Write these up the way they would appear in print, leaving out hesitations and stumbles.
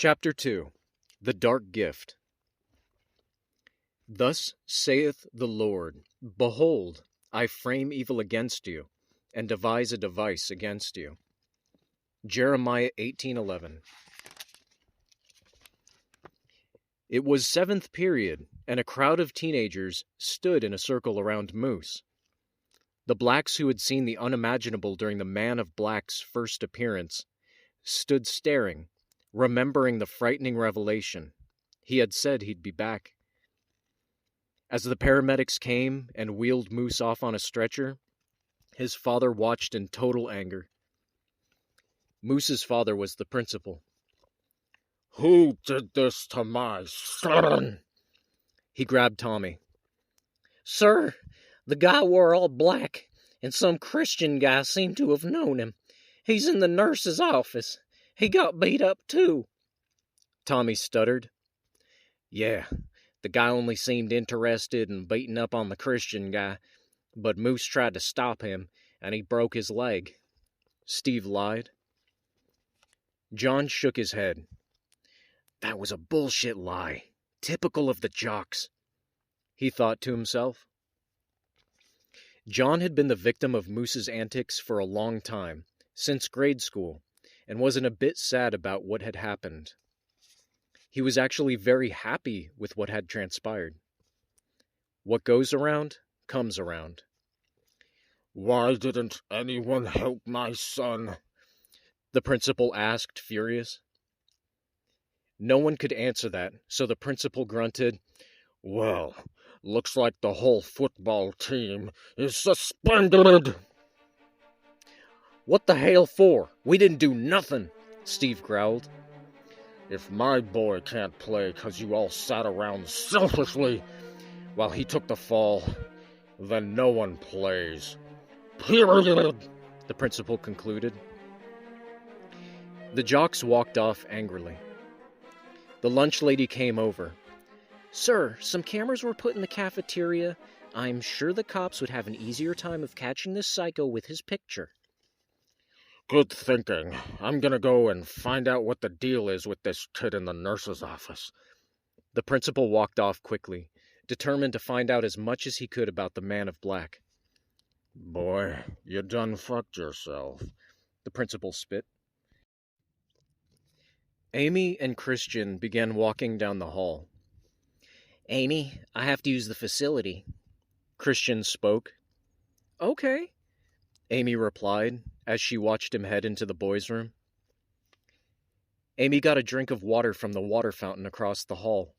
Chapter 2. The Dark Gift. Thus saith the Lord, Behold, I frame evil against you, and devise a device against you. Jeremiah 18:11. It was seventh period, and a crowd of teenagers stood in a circle around Moose. The blacks who had seen the unimaginable during the Man of Black's first appearance stood staring, remembering the frightening revelation. He had said he'd be back. As the paramedics came and wheeled Moose off on a stretcher, his father watched in total anger. Moose's father was the principal. "Who did this to my son?" He grabbed Tommy. "Sir, the guy wore all black, and some Christian guy seemed to have known him. He's in the nurse's office. He got beat up, too." Tommy stuttered. "Yeah, the guy only seemed interested in beating up on the Christian guy, but Moose tried to stop him, and he broke his leg." Steve lied. John shook his head. "That was a bullshit lie, typical of the jocks," he thought to himself. John had been the victim of Moose's antics for a long time, since grade school, and wasn't a bit sad about what had happened. He was actually very happy with what had transpired. What goes around, comes around. "Why didn't anyone help my son?" the principal asked, furious. No one could answer that, so the principal grunted, "Well, looks like the whole football team is suspended." "What the hell for? We didn't do nothing," Steve growled. "If my boy can't play 'cause you all sat around selfishly while he took the fall, then no one plays. Period," the principal concluded. The jocks walked off angrily. The lunch lady came over. "Sir, some cameras were put in the cafeteria. I'm sure the cops would have an easier time of catching this psycho with his picture." "Good thinking. I'm gonna go and find out what the deal is with this kid in the nurse's office." The principal walked off quickly, determined to find out as much as he could about the Man of Black. "Boy, you done fucked yourself," the principal spit. Amy and Christian began walking down the hall. "Amy, I have to use the facility." Christian spoke. "Okay," Amy replied as she watched him head into the boys' room. Amy got a drink of water from the water fountain across the hall.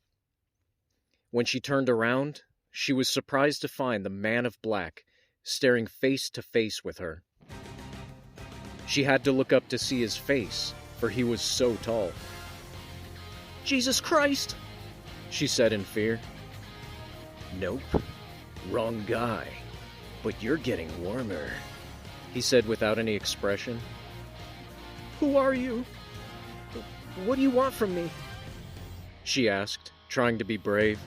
When she turned around, she was surprised to find the Man of Black staring face to face with her. She had to look up to see his face, for he was so tall. "Jesus Christ!" she said in fear. "Nope, wrong guy, but you're getting warmer," he said without any expression. "Who are you? What do you want from me?" she asked, trying to be brave.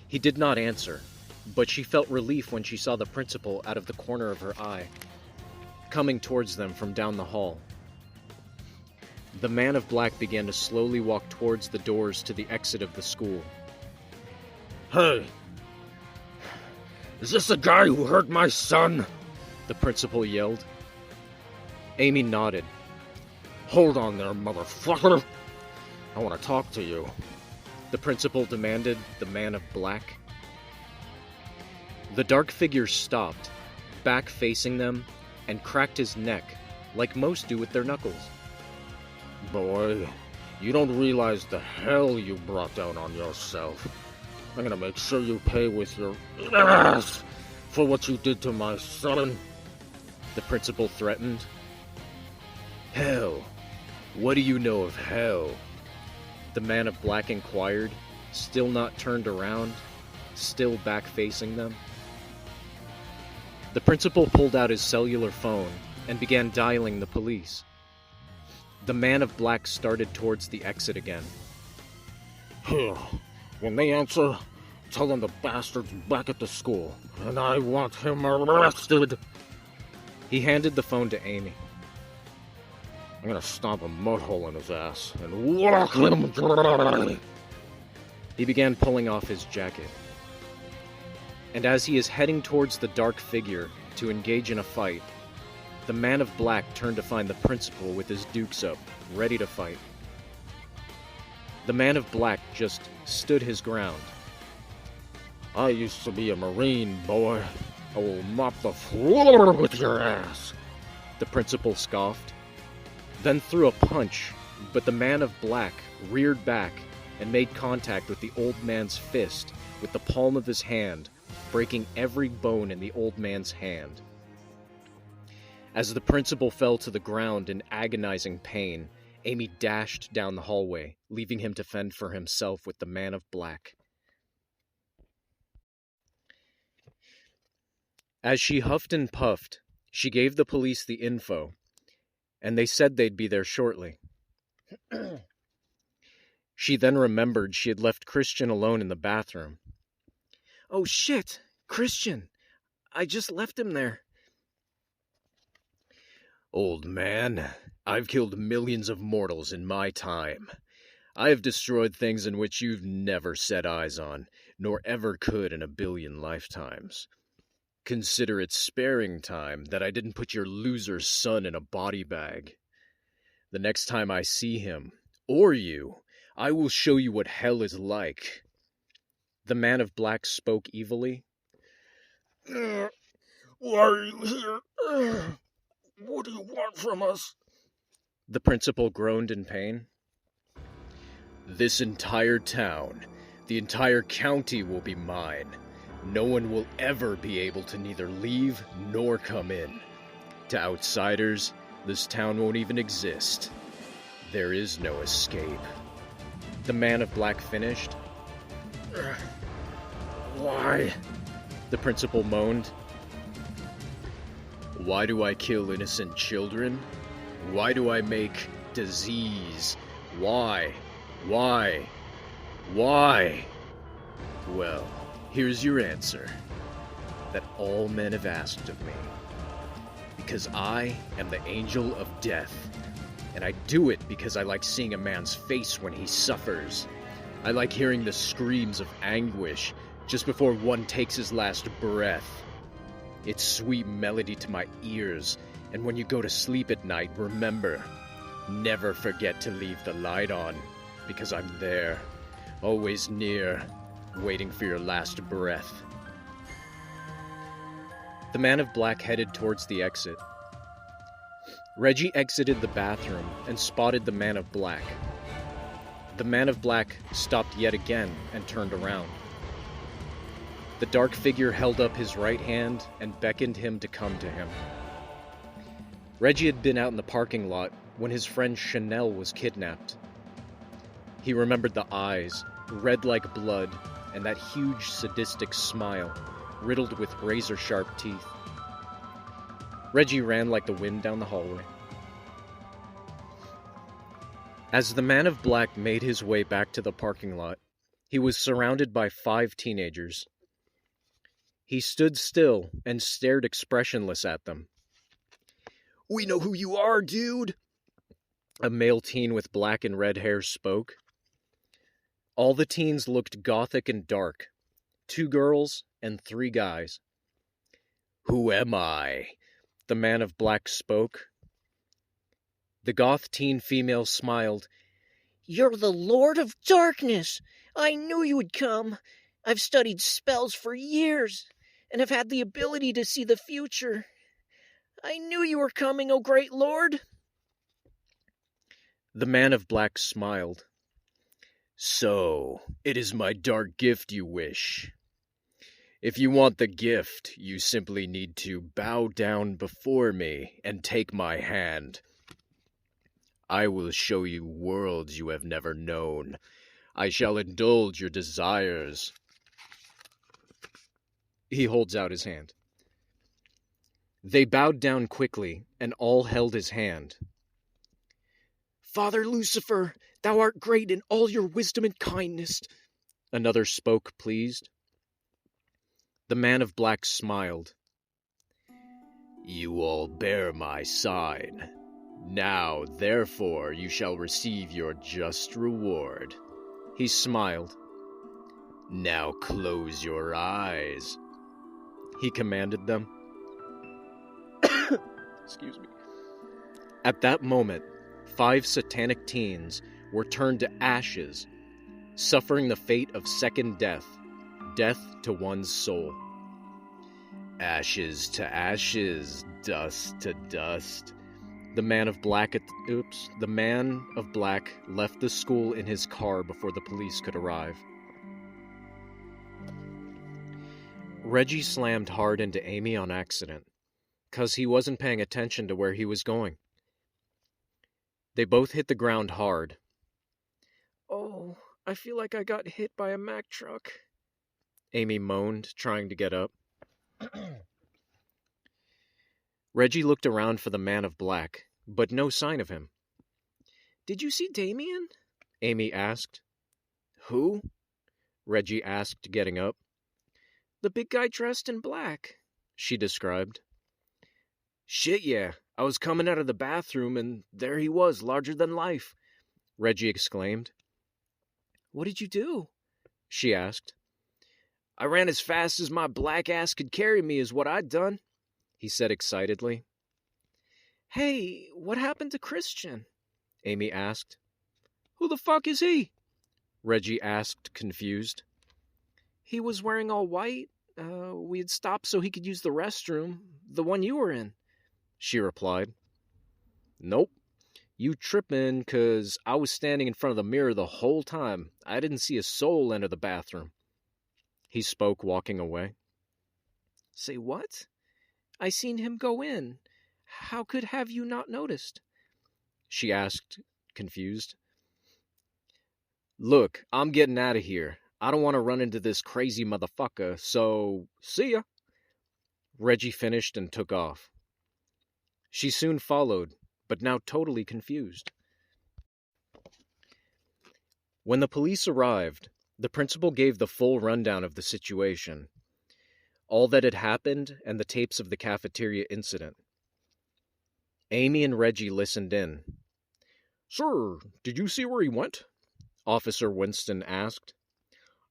He did not answer, but she felt relief when she saw the principal out of the corner of her eye, coming towards them from down the hall. The Man of Black began to slowly walk towards the doors to the exit of the school. "Hey, is this the guy who hurt my son?" the principal yelled. Amy nodded. "Hold on there, motherfucker. I want to talk to you," the principal demanded the Man of Black. The dark figure stopped, back facing them, and cracked his neck, like most do with their knuckles. "Boy, you don't realize the hell you brought down on yourself. I'm gonna make sure you pay with your ass for what you did to my son," the principal threatened. "Hell? What do you know of hell?" the Man of Black inquired, still not turned around, still back facing them. The principal pulled out his cellular phone and began dialing the police. The Man of Black started towards the exit again. "Here, when they answer, tell them the bastard's back at the school, and I want him arrested." He handed the phone to Amy. I'm gonna stomp a mud hole in his ass and walk him dry. He began pulling off his jacket. And as he is heading towards the dark figure to engage in a fight, the man of black turned to find the principal with his dukes up, ready to fight. The man of black just stood his ground. I used to be a Marine, boy. I will mop the floor with your ass. The principal scoffed, then threw a punch, but the man of black reared back and made contact with the old man's fist with the palm of his hand, breaking every bone in the old man's hand. As the principal fell to the ground in agonizing pain, Amy dashed down the hallway, leaving him to fend for himself with the man of black. As she huffed and puffed, she gave the police the info, and they said they'd be there shortly. She then remembered she had left Christian alone in the bathroom. "Oh shit, Christian! I just left him there." Old man, I've killed millions of mortals in my time. I have destroyed things in which you've never set eyes on, nor ever could in a billion lifetimes. Consider it sparing time that I didn't put your loser son in a body bag. The next time I see him, or you, I will show you what hell is like. The man of black spoke evilly. Why are you here? What do you want from us? The principal groaned in pain. This entire town, the entire county will be mine. No one will ever be able to neither leave nor come in. To outsiders, this town won't even exist. There is no escape. The man of black finished. Why? The principal moaned. Why do I kill innocent children? Why do I make disease? Why? Why? Why? Well, here's your answer. That all men have asked of me. Because I am the angel of death. And I do it because I like seeing a man's face when he suffers. I like hearing the screams of anguish just before one takes his last breath. It's sweet melody to my ears, and when you go to sleep at night, remember, never forget to leave the light on, because I'm there, always near, waiting for your last breath. The man of black headed towards the exit. Reggie exited the bathroom and spotted the man of black. The man of black stopped yet again and turned around. The dark figure held up his right hand and beckoned him to come to him. Reggie had been out in the parking lot when his friend Chanel was kidnapped. He remembered the eyes, red like blood, and that huge sadistic smile, riddled with razor-sharp teeth. Reggie ran like the wind down the hallway. As the man of black made his way back to the parking lot, he was surrounded by 5 teenagers. He stood still and stared expressionless at them. "We know who you are, dude!" A male teen with black and red hair spoke. All the teens looked gothic and dark. 2 girls and 3 guys. "Who am I?" The man of black spoke. The goth teen female smiled. "You're the Lord of Darkness! I knew you would come! I've studied spells for years, and have had the ability to see the future. I knew you were coming, O great Lord!" The man of black smiled. "So, it is my dark gift you wish. If you want the gift, you simply need to bow down before me and take my hand. I will show you worlds you have never known. I shall indulge your desires." He holds out his hand. They bowed down quickly, and all held his hand. "Father Lucifer, thou art great in all your wisdom and kindness," another spoke, pleased. The man of black smiled. "You all bear my sign. Now, therefore, you shall receive your just reward. He smiled. Now close your eyes, he commanded them. Excuse me. At that moment, 5 satanic teens were turned to ashes, suffering the fate of second death, death to one's soul. Ashes to ashes, dust to dust. The man of black left the school in his car before the police could arrive. Reggie slammed hard into Amy on accident, 'cause he wasn't paying attention to where he was going. They both hit the ground hard. Oh, I feel like I got hit by a Mack truck, Amy moaned, trying to get up. Reggie looked around for the man of black, but no sign of him. Did you see Damien? Amy asked. Who? Reggie asked, getting up. The big guy dressed in black, she described. Shit, yeah. I was coming out of the bathroom, and there he was, larger than life, Reggie exclaimed. What did you do? She asked. I ran as fast as my black ass could carry me is what I'd done, he said excitedly. Hey, what happened to Christian? Amy asked. Who the fuck is he? Reggie asked, confused. He was wearing all white. We had stopped so he could use the restroom, the one you were in, she replied. Nope. You trippin' 'cause I was standing in front of the mirror the whole time. I didn't see a soul enter the bathroom. He spoke, walking away. Say what? I seen him go in. How could have you not noticed? She asked, confused. Look, I'm getting out of here. I don't want to run into this crazy motherfucker, so see ya. Reggie finished and took off. She soon followed, but now totally confused. When the police arrived, the principal gave the full rundown of the situation, all that had happened, and the tapes of the cafeteria incident. Amy and Reggie listened in. Sir, did you see where he went? Officer Winston asked.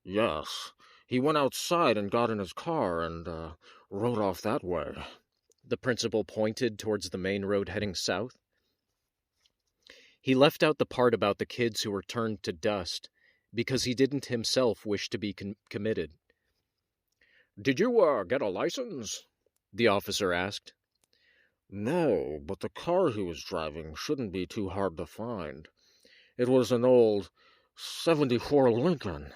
Yes, he went outside and got in his car and rode off that way. The principal pointed towards the main road heading south. He left out the part about the kids who were turned to dust, because he didn't himself wish to be committed. Did you get a license? The officer asked. No, but the car he was driving shouldn't be too hard to find. It was an old '74 Lincoln.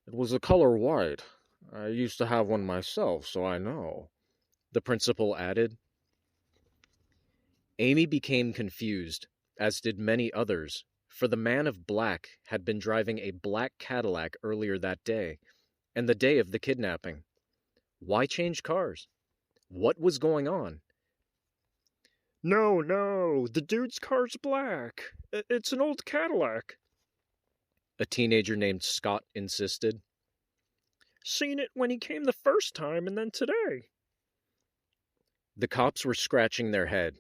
It was the color white. I used to have one myself, so I know, the principal added. Amy became confused, as did many others, for the man of black had been driving a black Cadillac earlier that day, and the day of the kidnapping. Why change cars? What was going on? No, the dude's car's black. It's an old Cadillac, a teenager named Scott insisted. Seen it when he came the first time and then today. The cops were scratching their head.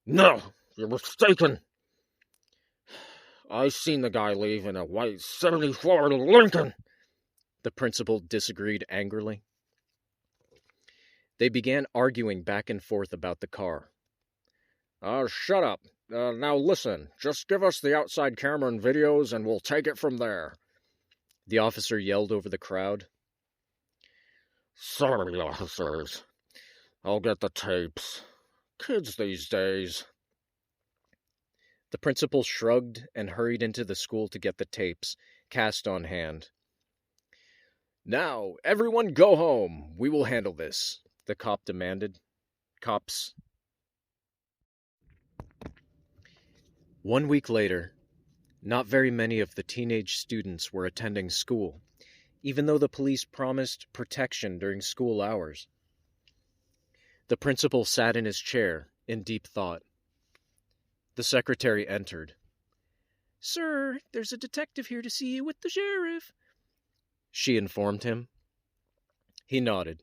No, you're mistaken. I seen the guy leave in a white '74 Lincoln. The principal disagreed angrily. They began arguing back and forth about the car. Shut up. Now listen, just give us the outside camera and videos and we'll take it from there. The officer yelled over the crowd. Sorry, officers. I'll get the tapes. Kids these days. The principal shrugged and hurried into the school to get the tapes, cast on hand. Now, everyone go home. We will handle this, the cop demanded. Cops. 1 week later, not very many of the teenage students were attending school, even though the police promised protection during school hours. The principal sat in his chair, in deep thought. The secretary entered. Sir, there's a detective here to see you with the sheriff, she informed him. He nodded.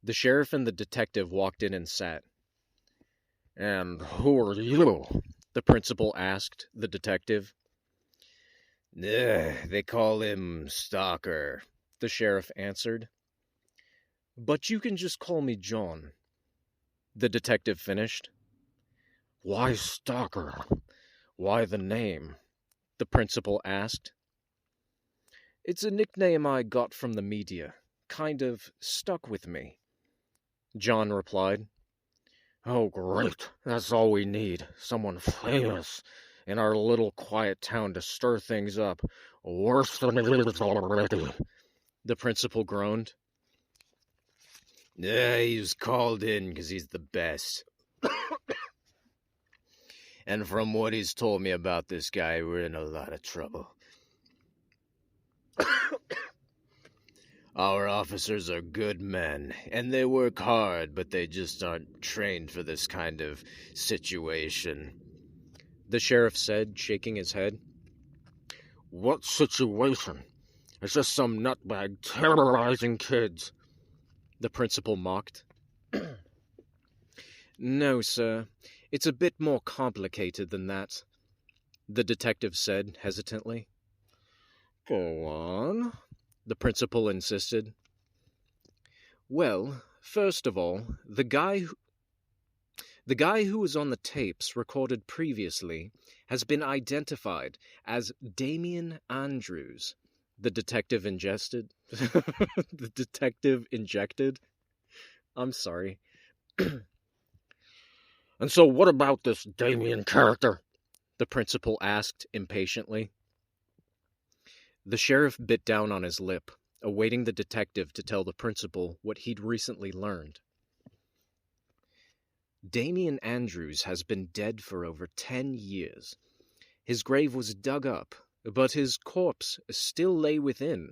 The sheriff and the detective walked in and sat. And who are you? The principal asked the detective. They call him Stalker, The sheriff answered. But you can just call me John, the detective finished. Why Stalker? Why the name? The principal asked. It's a nickname I got from the media. Kind of stuck with me, John replied. Oh, great. That's all we need. Someone famous in our little quiet town to stir things up. Worse than it is already. The principal groaned. He was called in because he's the best. And from what he's told me about this guy, we're in a lot of trouble. Our officers are good men, and they work hard, but they just aren't trained for this kind of situation, the sheriff said, shaking his head. What situation? It's just some nutbag terrorizing kids, the principal mocked. No, sir. It's a bit more complicated than that, the detective said hesitantly. Go on, the principal insisted. Well, first of all, the guy who was on the tapes recorded previously has been identified as Damian Andrews, the detective injected. The detective injected? I'm sorry. And so what about this Damien character? The principal asked impatiently. The sheriff bit down on his lip, awaiting the detective to tell the principal what he'd recently learned. Damian Andrews has been dead for over 10 years. His grave was dug up, but his corpse still lay within.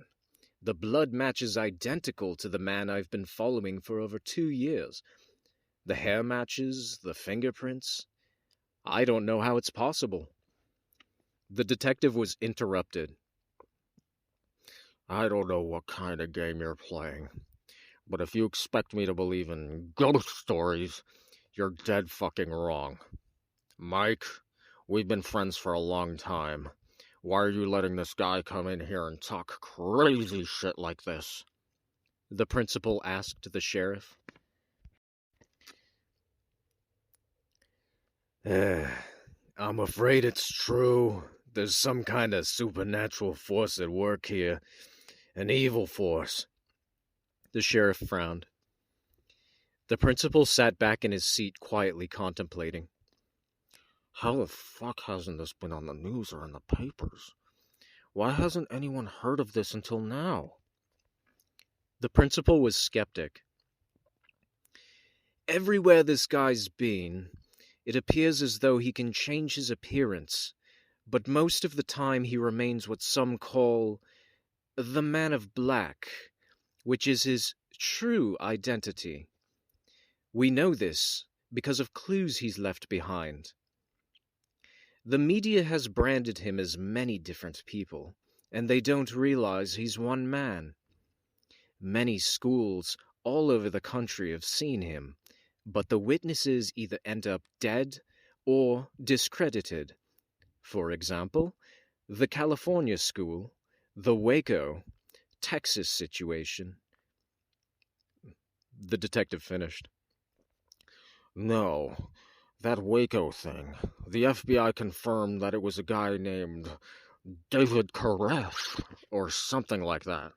The blood matches identical to the man I've been following for over 2 years. The hair matches, the fingerprints. I don't know how it's possible. The detective was interrupted. I don't know what kind of game you're playing, but if you expect me to believe in ghost stories, you're dead fucking wrong. Mike, we've been friends for a long time. Why are you letting this guy come in here and talk crazy shit like this? The principal asked the sheriff. I'm afraid it's true. There's some kind of supernatural force at work here. An evil force. The sheriff frowned. The principal sat back in his seat quietly contemplating. How the fuck hasn't this been on the news or in the papers? Why hasn't anyone heard of this until now? The principal was skeptic. Everywhere this guy's been, it appears as though he can change his appearance, but most of the time he remains what some call the Man of Black, which is his true identity. We know this because of clues he's left behind. The media has branded him as many different people, and they don't realize he's one man. Many schools all over the country have seen him, but the witnesses either end up dead or discredited. For example, the California school, the Waco, Texas situation. The detective finished. No, that Waco thing. The FBI confirmed that it was a guy named David Koresh, or something like that.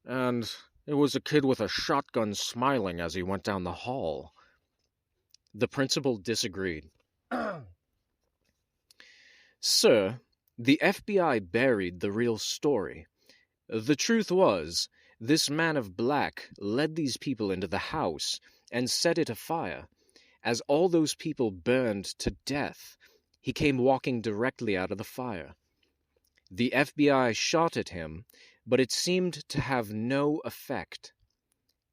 And it was a kid with a shotgun smiling as he went down the hall. The principal disagreed. Sir, the FBI buried the real story. The truth was, this Man of Black led these people into the house and set it afire. As all those people burned to death, he came walking directly out of the fire. The FBI shot at him, but it seemed to have no effect.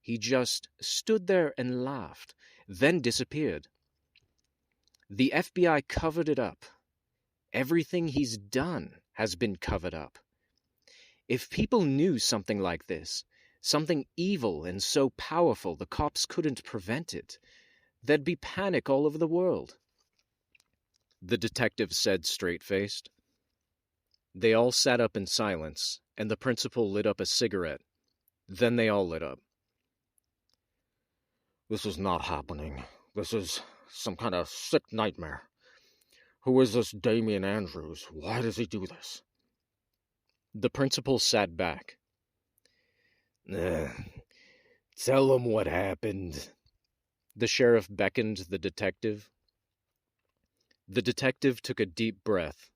He just stood there and laughed, then disappeared. The FBI covered it up. Everything he's done has been covered up. If people knew something like this, something evil and so powerful the cops couldn't prevent it, There'd be panic all over the world. The detective said straight-faced. They all sat up in silence, and the principal lit up a cigarette. Then they all lit up. This is not happening. This is some kind of sick nightmare. Who is this Damian Andrews? Why does he do this? The principal sat back. Tell him what happened. The sheriff beckoned the detective. The detective took a deep breath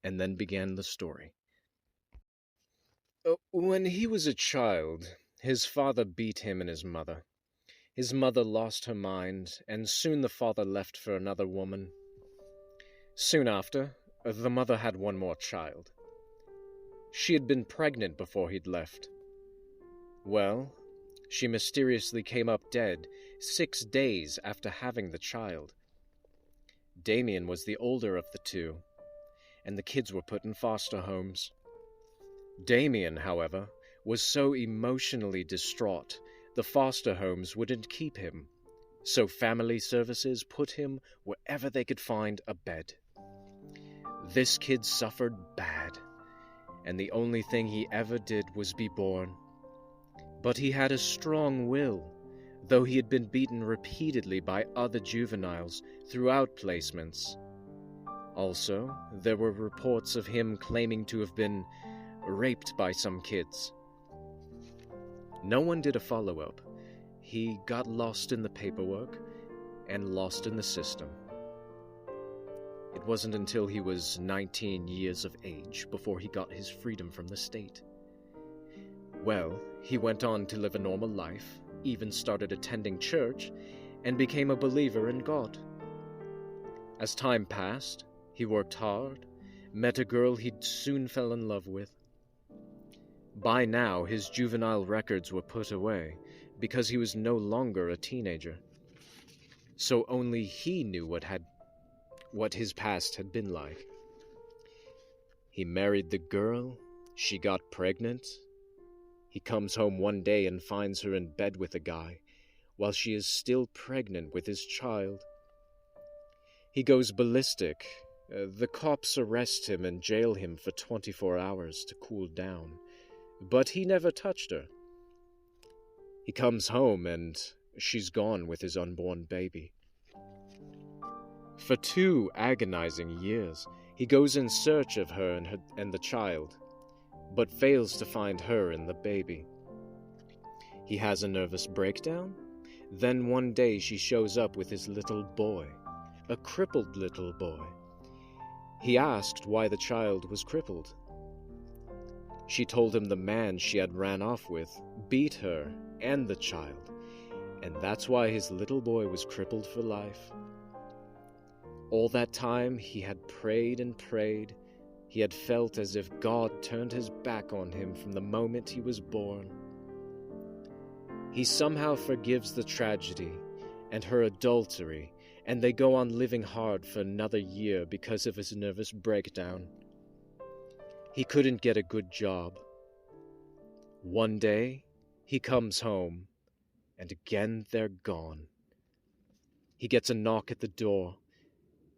and then began the story. When he was a child, his father beat him and his mother. His mother lost her mind, and soon the father left for another woman. Soon after, the mother had one more child. She had been pregnant before he'd left. Well, she mysteriously came up dead 6 days after having the child. Damien was the older of the two, and the kids were put in foster homes. Damien, however, was so emotionally distraught, the foster homes wouldn't keep him, so family services put him wherever they could find a bed. This kid suffered bad, and the only thing he ever did was be born. But he had a strong will, though he had been beaten repeatedly by other juveniles throughout placements. Also, there were reports of him claiming to have been raped by some kids. No one did a follow-up. He got lost in the paperwork and lost in the system. It wasn't until he was 19 years of age before he got his freedom from the state. Well, he went on to live a normal life, even started attending church, and became a believer in God. As time passed, he worked hard, met a girl he'd soon fell in love with. By now, his juvenile records were put away because he was no longer a teenager. So only he knew what his past had been like. He married the girl, she got pregnant. He comes home one day and finds her in bed with a guy, while she is still pregnant with his child. He goes ballistic. The cops arrest him and jail him for 24 hours to cool down, but he never touched her. He comes home and she's gone with his unborn baby. For 2 agonizing years, he goes in search of her and the child, but fails to find her and the baby. He has a nervous breakdown. Then one day she shows up with his little boy, a crippled little boy. He asked why the child was crippled. She told him the man she had ran off with beat her and the child, and that's why his little boy was crippled for life. All that time he had prayed and prayed. He had felt as if God turned his back on him from the moment he was born. He somehow forgives the tragedy and her adultery, and they go on living hard for another year because of his nervous breakdown. He couldn't get a good job. One day, he comes home, and again they're gone. He gets a knock at the door.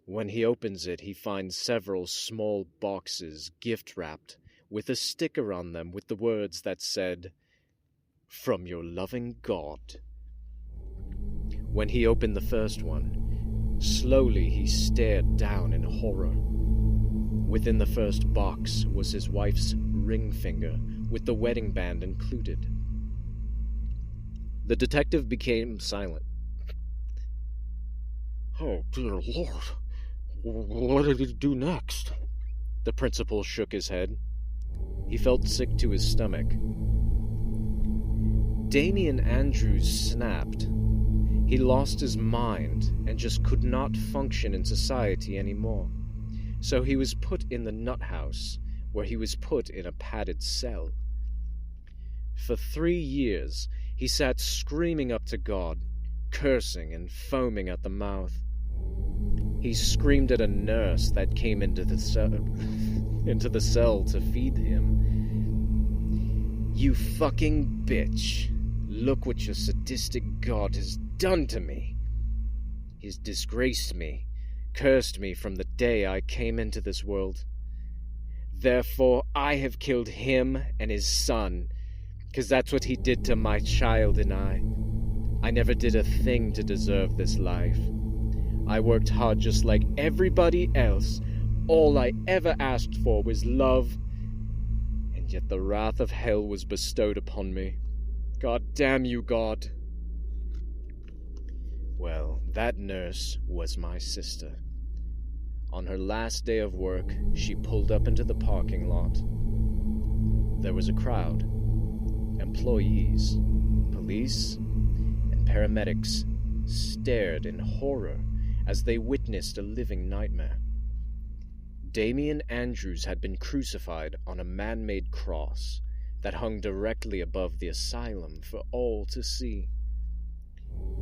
When he opens it, he finds several small boxes gift-wrapped with a sticker on them with the words that said, "From your loving God." When he opened the first one, slowly he stared down in horror. Within the first box was his wife's ring finger with the wedding band included. The detective became silent. Oh, dear Lord. What did he do next? The principal shook his head. He felt sick to his stomach. Damian Andrews snapped. He lost his mind and just could not function in society anymore. So he was put in the nut house, where he was put in a padded cell. For 3 years, he sat screaming up to God, cursing and foaming at the mouth. He screamed at a nurse that came into the cell to feed him. "You fucking bitch! Look what your sadistic God has done to me!" He's disgraced me, cursed me from the day I came into this world. Therefore, I have killed him and his son, 'cause that's what he did to my child and I. I never did a thing to deserve this life. I worked hard just like everybody else. All I ever asked for was love, and yet the wrath of hell was bestowed upon me. God damn you, God. Well, that nurse was my sister. On her last day of work, she pulled up into the parking lot. There was a crowd. Employees, police, and paramedics stared in horror as they witnessed a living nightmare. Damian Andrews had been crucified on a man-made cross that hung directly above the asylum for all to see.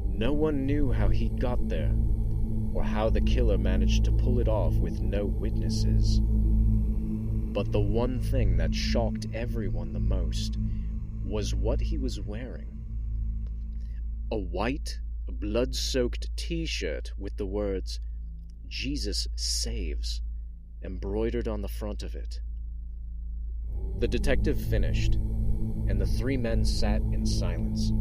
No one knew how he got there, or how the killer managed to pull it off with no witnesses. But the one thing that shocked everyone the most was what he was wearing. A white, blood-soaked t-shirt with the words, "Jesus Saves," embroidered on the front of it. The detective finished, and the three men sat in silence.